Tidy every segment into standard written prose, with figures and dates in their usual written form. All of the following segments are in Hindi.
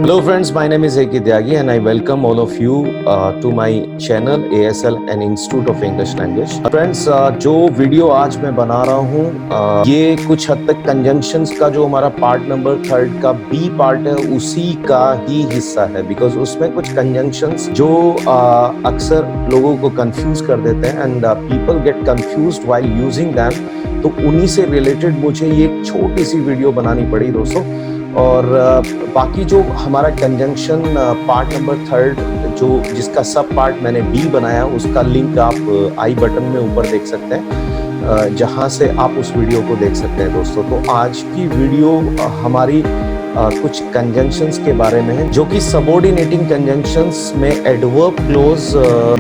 Hello friends, my name is Eki Tyagi and I welcome all of you to my channel ASL and Institute of English Language. Friends, जो वीडियो आज मैं बना रहा हूँ ये कुछ हद तक कंजंक्शंस का जो हमारा पार्ट नंबर 3 का बी पार्ट है उसी का ही हिस्सा है, बिकॉज उसमें कुछ कंजंक्शंस जो अक्सर लोगों को कंफ्यूज कर देते हैं and people get confused while using them, तो उन्हीं से रिलेटेड मुझे ये एक छोटी सी वीडियो बनानी पड़ी दोस्तों। और बाकी जो हमारा कंजंक्शन पार्ट नंबर 3 जो जिसका सब पार्ट मैंने बी बनाया उसका लिंक आप आई बटन में ऊपर देख सकते हैं, जहां से आप उस वीडियो को देख सकते हैं दोस्तों। तो आज की वीडियो हमारी कुछ कंजंक्शंस के बारे में है, जो कि सबऑर्डिनेटिंग कंजंक्शंस में एडवर्ब क्लोज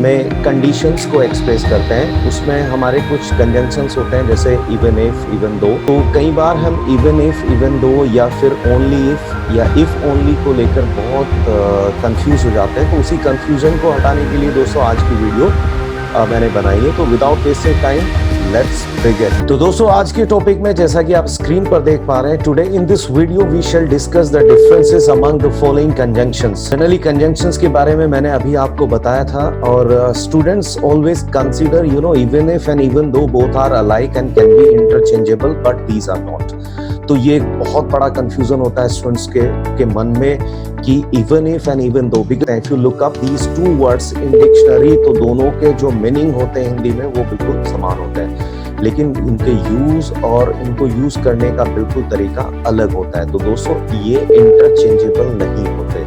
में कंडीशंस को एक्सप्रेस करते हैं। उसमें हमारे कुछ कंजंक्शंस होते हैं जैसे इवन इफ, इवन दो। तो कई बार हम इवन इफ, इवन दो या फिर ओनली इफ या इफ ओनली को लेकर बहुत कंफ्यूज हो जाते हैं। तो उसी कंफ्यूजन को हटाने के लिए दोस्तों आज की वीडियो मैंने बनाई है। तो without wasting time let's begin. तो दोस्तों आज के टॉपिक में जैसा कि आप स्क्रीन पर देख पा रहे हैं, today in this video we shall discuss the differences among the following conjunctions. Generally conjunctions के बारे में मैंने अभी आपको बताया था, और students always consider even if and even though both are alike and can be interchangeable, but these are not. तो ये बहुत बड़ा कंफ्यूजन होता है स्टूडेंट्स के मन में कि इवन इफ एंड इवन दो, because if you look up these two words in dictionary तो दोनों के जो मीनिंग होते हैं हिंदी में वो बिल्कुल समान होते हैं, लेकिन इनके यूज और इनको यूज करने का बिल्कुल तरीका अलग होता है। तो दोस्तों ये इंटरचेंजेबल नहीं होते,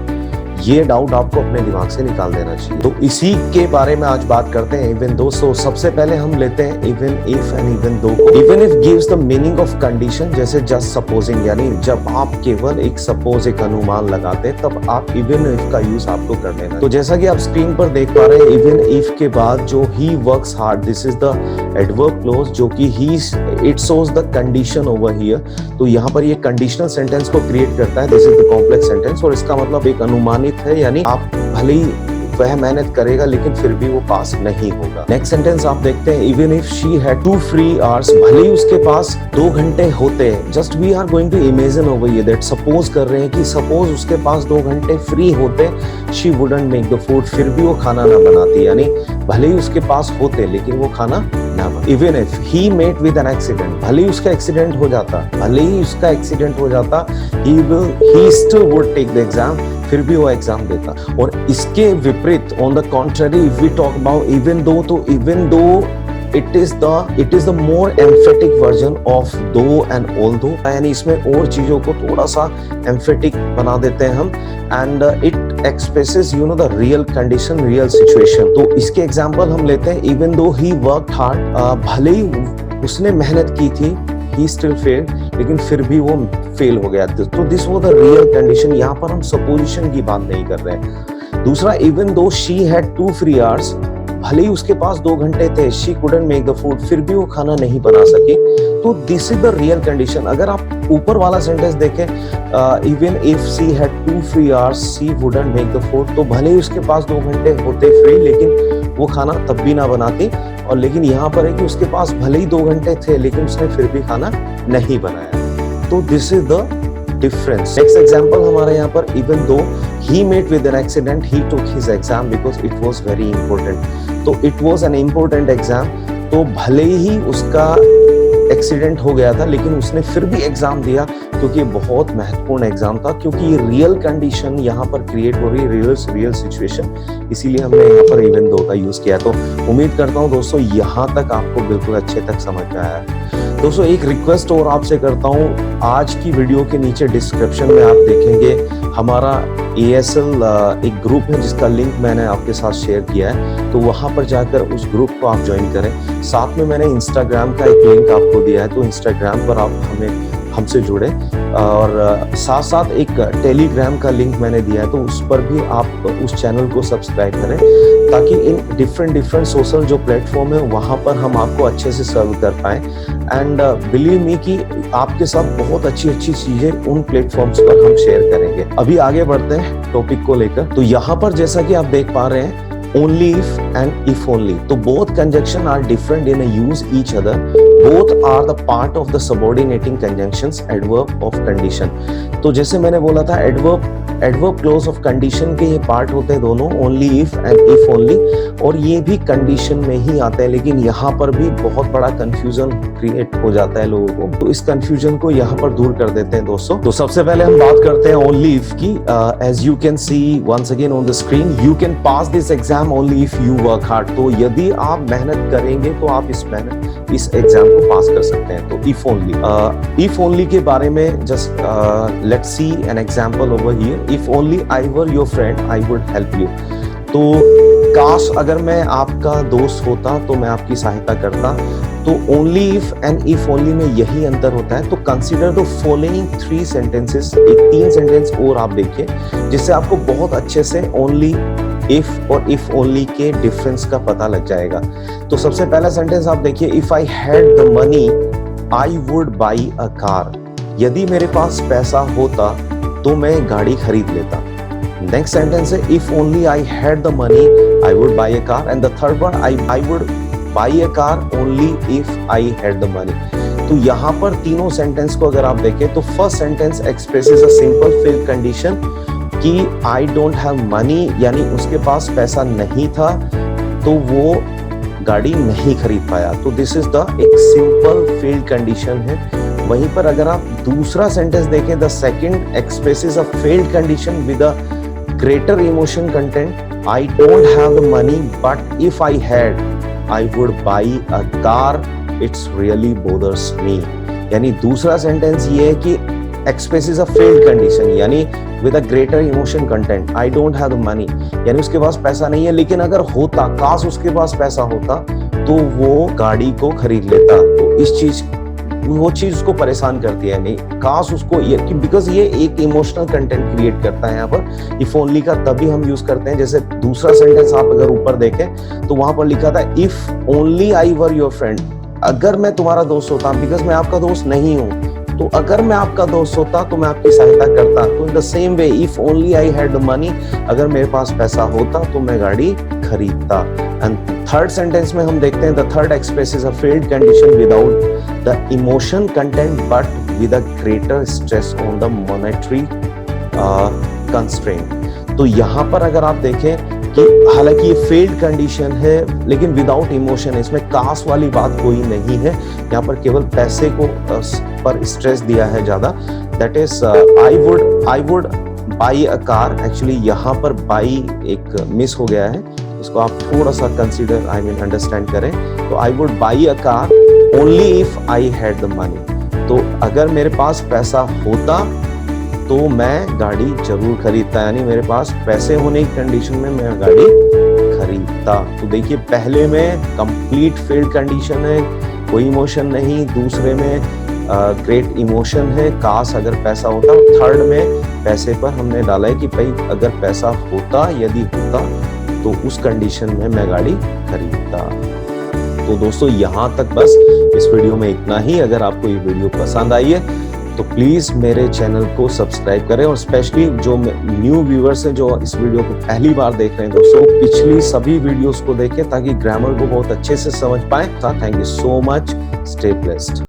ये डाउट आपको अपने दिमाग से निकाल देना चाहिए। तो इसी के बारे में आज बात करते हैं इवन दो। सो सबसे पहले हम लेते हैं इवन इफ एंड इवन दो को। Even if gives the meaning of condition, जैसे जस्ट सपोजिंग, यानी जब आप केवल एक सपोज, एक अनुमान लगाते हैं तब आप इवन इफ का यूज आपको कर लेना। तो जैसा कि आप स्क्रीन पर देख पा रहे हैं, इवन इफ के बाद जो he works hard, this is the adverb clause, जो कि ही it shows the condition over here. तो यहाँ पर ये कंडीशनल सेंटेंस को क्रिएट करता है, this is the complex sentence, और इसका मतलब एक अनुमानित है, यानी आप भले ही वह मेहनत करेगा लेकिन फिर भी वो पास नहीं होगा। नेक्स्ट सेंटेंस आप देखते हैं, even if she had 2 free hours, भले ही उसके पास 2 घंटे होते हैं। Just we are going to imagine over here that, suppose कर रहे हैं कि सपोज उसके पास 2 घंटे फ्री होते, she wouldn't make the food, फिर भी वो खाना ना बनाती, यानी भले ही उसके पास होते लेकिन वो खाना ना बनाती। Even if he met with an accident, भले ही उसका एक्सीडेंट हो जाता, he still would take the exam, फिर भी वो एग्जाम देता। और इसके विपरीत on the contrary if we talk about even though, तो even though it is the more emphatic version of though and although, यानी इसमें और चीजों को थोड़ा सा emphatic बना देते हैं हम, and it expresses the real condition, real situation। तो इसके एग्जाम्पल हम लेते हैं, even though he worked hard, भले ही उसने मेहनत की थी, he still failed, लेकिन फिर भी वो फेल हो गया। तो this was the real condition, यहाँ पर हम सपोजिशन की बात नहीं कर रहे हैं। दूसरा, even though she had 2 free hours, भले ही उसके पास 2 घंटे थे, she couldn't make the food, फिर भी वो खाना नहीं बना सकी। तो this is the real condition. अगर आप ऊपर वाला सेंटेंस देखें, even if she had 2 free hours, she wouldn't make the food, तो भले ही उसके पास 2 घंटे होते फ्री लेकिन वो खाना तब भी ना बनाती, और लेकिन यहाँ पर है कि उसके पास भले ही 2 घंटे थे लेकिन उसने फिर भी खाना नहीं बनाया। तो this is the difference. Next example हमारे यहाँ पर, even though he met with an accident, he took his exam because it was very important। तो it was an important exam, तो भले ही उसका एक्सीडेंट हो गया था लेकिन उसने फिर भी एग्जाम दिया, क्योंकि ये बहुत महत्वपूर्ण एग्जाम था, क्योंकि ये रियल कंडीशन यहाँ पर क्रिएट हो रही है, रियल सिचुएशन, इसीलिए हमने यहाँ पर इवन दो का यूज किया। तो उम्मीद करता हूँ दोस्तों यहाँ तक आपको बिल्कुल अच्छे तक समझ में आया है। दोस्तों एक रिक्वेस्ट और आपसे करता हूँ, आज की वीडियो के नीचे डिस्क्रिप्शन में आप देखेंगे हमारा ASL एक ग्रुप है जिसका लिंक मैंने आपके साथ शेयर किया है, तो वहां पर जाकर उस ग्रुप को आप ज्वाइन करें। साथ में मैंने इंस्टाग्राम का एक लिंक आपको दिया है, तो इंस्टाग्राम पर आप हमसे जुड़े, और साथ साथ एक टेलीग्राम का लिंक मैंने दिया है, तो उस पर भी आप उस चैनल को सब्सक्राइब करें, ताकि इन डिफरेंट सोशल जो प्लेटफॉर्म है वहां पर हम आपको अच्छे से सर्व कर पाएं। एंड बिलीव मी कि आपके साथ बहुत अच्छी चीजें उन प्लेटफॉर्म्स पर हम शेयर करेंगे। अभी आगे बढ़ते हैं टॉपिक को लेकर। तो यहाँ पर जैसा कि आप देख पा रहे हैं, only if and if only. तो both conjunction are different in a use each other. Both are the part of the subordinating conjunctions adverb of condition. तो जैसे मैंने बोला था adverb clause of condition के ये पार्ट होते हैं दोनों, only if and if only, और ये भी कंडीशन में ही आते हैं, लेकिन यहाँ पर भी बहुत बड़ा कंफ्यूजन क्रिएट हो जाता है लोगों को। तो इस कंफ्यूजन को यहाँ पर दूर कर देते हैं दोस्तों। तो सबसे पहले हम बात करते हैं ओनली इफ की। As you can see once again on the screen, you can pass this exam only if you work hard. तो यदि आप मेहनत करेंगे तो आप इस एग्जाम को पास कर सकते हैं। तो इफ ओनली के बारे में just let's see an example over here. If only I were your friend I would help you. तो काश अगर मैं आपका दोस्त होता तो मैं आपकी सहायता करता। तो only if and if only में यही अंतर होता है। तो कंसीडर द फॉलोइंग 3 सेंटेंसेस, एक 3 सेंटेंस और आप देखिए जिससे आपको बहुत अच्छे से ओनली इफ और इफ ओनली के डिफरेंस का पता लग जाएगा। तो सबसे पहला सेंटेंस आप देखिए, if I had the money I would buy a car. यदि मेरे पास पैसा होता तो मैं गाड़ी खरीद लेता। नेक्स्ट सेंटेंस है, if only I had the money I would buy a car. And the third one, I would buy a car only if I had the money. तो यहाँ पर तीनों सेंटेंस को अगर आप देखें तो first sentence expresses a simple fill condition कि आई डोंट हैव मनी, यानी उसके पास पैसा नहीं था तो वो गाड़ी नहीं खरीद पाया। तो दिस इज द एक सिंपल फील्ड कंडीशन है। वहीं पर अगर आप दूसरा सेंटेंस देखें, the second expresses a failed condition with a greater emotion content. I don't have the money but if I had I would buy a car, it's really bothers me. यानी दूसरा सेंटेंस ये है कि एक्सप्रेसेस अ फेल्ड कंडीशन, यानी with a greater emotion content. I don't have the money, यानी उसके पास पैसा नहीं है, लेकिन अगर होता, काश उसके पास पैसा होता तो वो गाड़ी को खरीद लेता। तो वो चीज उसको परेशान करती है, नहीं काश उसको ये, बिकॉज ये एक इमोशनल कंटेंट क्रिएट करता है। यहाँ पर इफ ओनली का तभी हम यूज करते हैं। जैसे दूसरा सेंटेंस आप अगर ऊपर देखें तो वहां पर लिखा था, if only I were your friend. अगर मैं तुम्हारा दोस्त होता, बिकॉज मैं आपका दोस्त नहीं हूं, तो अगर मैं आपका दोस्त होता तो मैं आपकी सहायता करता। तो in the same way, if only I had the money, अगर मेरे पास पैसा होता तो मैं गाड़ी खरीदता। एंड थर्ड सेंटेंस में हम देखते हैं, the third expresses a failed condition without the emotion content but with a greater stress on the monetary constraint. तो यहाँ पर अगर आप देखें कि हालांकि ये फेल्ड कंडीशन है लेकिन विदाउट इमोशन है, इसमें काश वाली बात कोई नहीं है। यहाँ पर केवल पैसे को पर स्ट्रेस दिया है ज्यादा। That is I would buy a car. Actually यहाँ पर बाई एक मिस हो गया है, इसको आप थोड़ा सा कंसीडर अंडरस्टैंड करें। तो आई would buy a car only if I had the money. तो अगर मेरे पास पैसा होता तो मैं गाड़ी जरूर खरीदता, यानी मेरे पास पैसे होने की कंडीशन में मैं गाड़ी खरीदता। तो देखिए पहले में कंप्लीट फेल्ड कंडीशन है, कोई इमोशन नहीं। दूसरे में ग्रेट इमोशन है, काश अगर पैसा होता। थर्ड में पैसे पर हमने डाला है कि भाई अगर पैसा होता, यदि होता तो उस कंडीशन में मैं गाड़ी खरीदता। तो दोस्तों यहाँ तक बस इस वीडियो में इतना ही। अगर आपको ये वीडियो पसंद आई है तो प्लीज मेरे चैनल को सब्सक्राइब करें, और स्पेशली जो न्यू व्यूअर्स हैं जो इस वीडियो को पहली बार देख रहे हैं दोस्तों, पिछली सभी वीडियोस को देखें ताकि ग्रामर को बहुत अच्छे से समझ पाएं। Thank you so much, stay blessed.